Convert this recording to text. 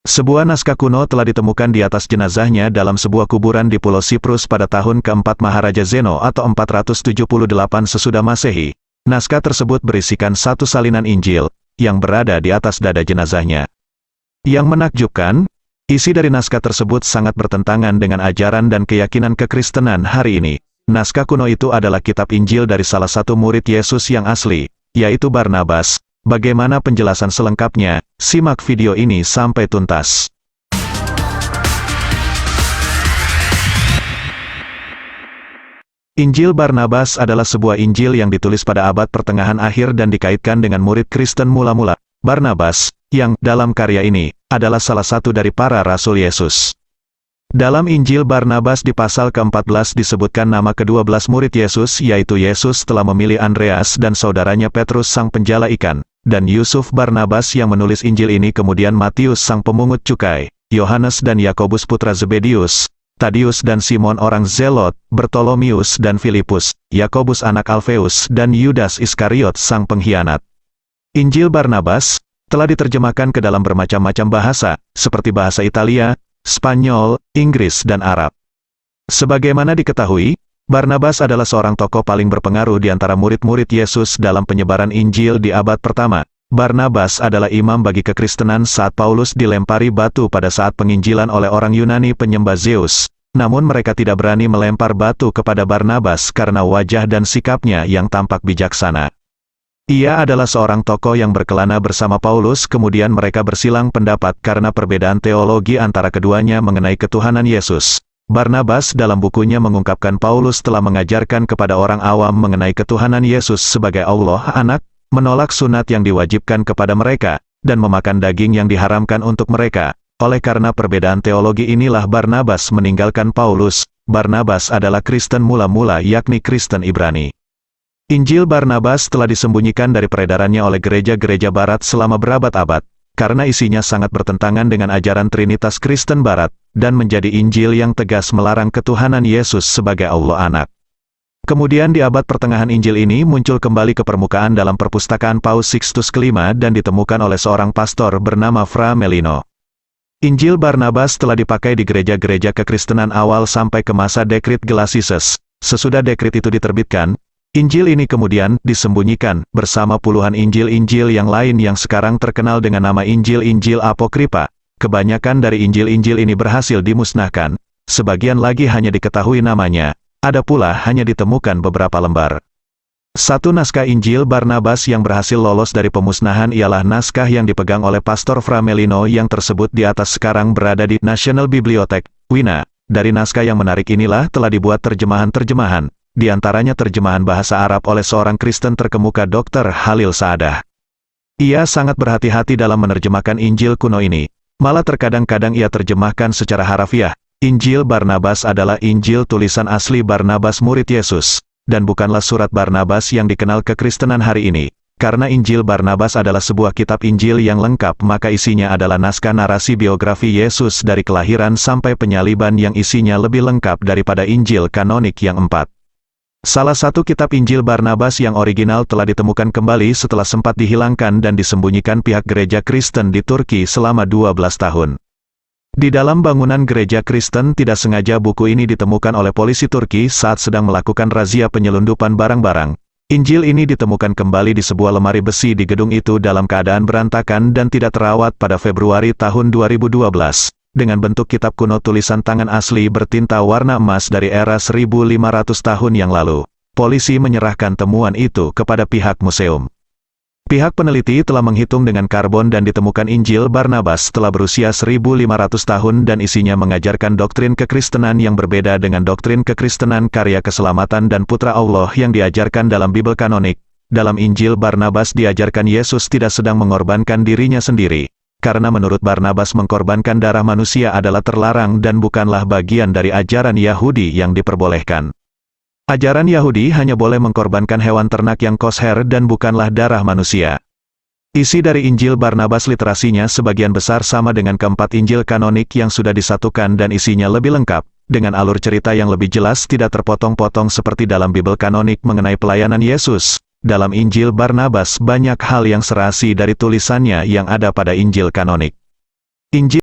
Sebuah naskah kuno telah ditemukan di atas jenazahnya dalam sebuah kuburan di Pulau Siprus pada tahun keempat Maharaja Zeno atau 478 sesudah Masehi. Naskah tersebut berisikan satu salinan Injil, yang berada di atas dada jenazahnya. Yang menakjubkan, isi dari naskah tersebut sangat bertentangan dengan ajaran dan keyakinan kekristenan hari ini. Naskah kuno itu adalah kitab Injil dari salah satu murid Yesus yang asli, yaitu Barnabas. Bagaimana penjelasan selengkapnya? Simak video ini sampai tuntas. Injil Barnabas adalah sebuah Injil yang ditulis pada abad pertengahan akhir dan dikaitkan dengan murid Kristen mula-mula. Barnabas, yang dalam karya ini, adalah salah satu dari para rasul Yesus. Dalam Injil Barnabas di pasal ke-14 disebutkan nama ke-12 murid Yesus, yaitu Yesus telah memilih Andreas dan saudaranya Petrus sang penjala ikan, dan Yusuf Barnabas yang menulis Injil ini, kemudian Matius sang pemungut cukai, Yohanes dan Yakobus putra Zebedius, Tadius dan Simon orang Zelot, Bartolomius dan Filipus, Yakobus anak Alfeus dan Yudas Iskariot sang pengkhianat. Injil Barnabas telah diterjemahkan ke dalam bermacam-macam bahasa, seperti bahasa Italia, Spanyol, Inggris dan Arab. Sebagaimana diketahui, Barnabas adalah seorang tokoh paling berpengaruh di antara murid-murid Yesus dalam penyebaran Injil di abad pertama. Barnabas adalah imam bagi kekristenan saat Paulus dilempari batu pada saat penginjilan oleh orang Yunani penyembah Zeus. Namun mereka tidak berani melempar batu kepada Barnabas karena wajah dan sikapnya yang tampak bijaksana. Ia adalah seorang tokoh yang berkelana bersama Paulus, kemudian mereka bersilang pendapat karena perbedaan teologi antara keduanya mengenai ketuhanan Yesus. Barnabas dalam bukunya mengungkapkan Paulus telah mengajarkan kepada orang awam mengenai ketuhanan Yesus sebagai Allah Anak, menolak sunat yang diwajibkan kepada mereka, dan memakan daging yang diharamkan untuk mereka. Oleh karena perbedaan teologi inilah Barnabas meninggalkan Paulus. Barnabas adalah Kristen mula-mula, yakni Kristen Ibrani. Injil Barnabas telah disembunyikan dari peredarannya oleh gereja-gereja barat selama berabad-abad, karena isinya sangat bertentangan dengan ajaran Trinitas Kristen Barat, dan menjadi Injil yang tegas melarang ketuhanan Yesus sebagai Allah Anak. Kemudian di abad pertengahan Injil ini muncul kembali ke permukaan dalam perpustakaan Paus Sixtus kelima dan ditemukan oleh seorang pastor bernama Fra Melino. Injil Barnabas telah dipakai di gereja-gereja kekristenan awal sampai ke masa dekrit Gelasius. Sesudah dekrit itu diterbitkan, Injil ini kemudian disembunyikan bersama puluhan Injil-Injil yang lain yang sekarang terkenal dengan nama Injil-Injil Apokripa. Kebanyakan dari Injil-Injil ini berhasil dimusnahkan, sebagian lagi hanya diketahui namanya, ada pula hanya ditemukan beberapa lembar. Satu naskah Injil Barnabas yang berhasil lolos dari pemusnahan ialah naskah yang dipegang oleh Pastor Fra Melino yang tersebut di atas sekarang berada di National Bibliothèque, Wina. Dari naskah yang menarik inilah telah dibuat terjemahan-terjemahan, di antaranya terjemahan bahasa Arab oleh seorang Kristen terkemuka Dr. Halil Saadah. Ia sangat berhati-hati dalam menerjemahkan Injil kuno ini, malah terkadang-kadang ia terjemahkan secara harafiah. Injil Barnabas adalah Injil tulisan asli Barnabas murid Yesus, dan bukanlah surat Barnabas yang dikenal kekristenan hari ini. Karena Injil Barnabas adalah sebuah kitab Injil yang lengkap, maka isinya adalah naskah narasi biografi Yesus dari kelahiran sampai penyaliban yang isinya lebih lengkap daripada Injil kanonik yang 4. Salah satu kitab Injil Barnabas yang original telah ditemukan kembali setelah sempat dihilangkan dan disembunyikan pihak gereja Kristen di Turki selama 12 tahun. Di dalam bangunan gereja Kristen tidak sengaja buku ini ditemukan oleh polisi Turki saat sedang melakukan razia penyelundupan barang-barang. Injil ini ditemukan kembali di sebuah lemari besi di gedung itu dalam keadaan berantakan dan tidak terawat pada Februari tahun 2012. Dengan bentuk kitab kuno tulisan tangan asli bertinta warna emas dari era 1500 tahun yang lalu. Polisi menyerahkan temuan itu kepada pihak museum. Pihak peneliti telah menghitung dengan karbon dan ditemukan Injil Barnabas telah berusia 1500 tahun dan isinya mengajarkan doktrin kekristenan yang berbeda dengan doktrin kekristenan karya keselamatan dan Putra Allah yang diajarkan dalam Bible kanonik. Dalam Injil Barnabas diajarkan Yesus tidak sedang mengorbankan dirinya sendiri. Karena menurut Barnabas mengorbankan darah manusia adalah terlarang dan bukanlah bagian dari ajaran Yahudi yang diperbolehkan. Ajaran Yahudi hanya boleh mengkorbankan hewan ternak yang kosher dan bukanlah darah manusia. Isi dari Injil Barnabas literasinya sebagian besar sama dengan keempat Injil kanonik yang sudah disatukan dan isinya lebih lengkap, dengan alur cerita yang lebih jelas tidak terpotong-potong seperti dalam Bible kanonik mengenai pelayanan Yesus. Dalam Injil Barnabas banyak hal yang serasi dari tulisannya yang ada pada Injil kanonik. Injil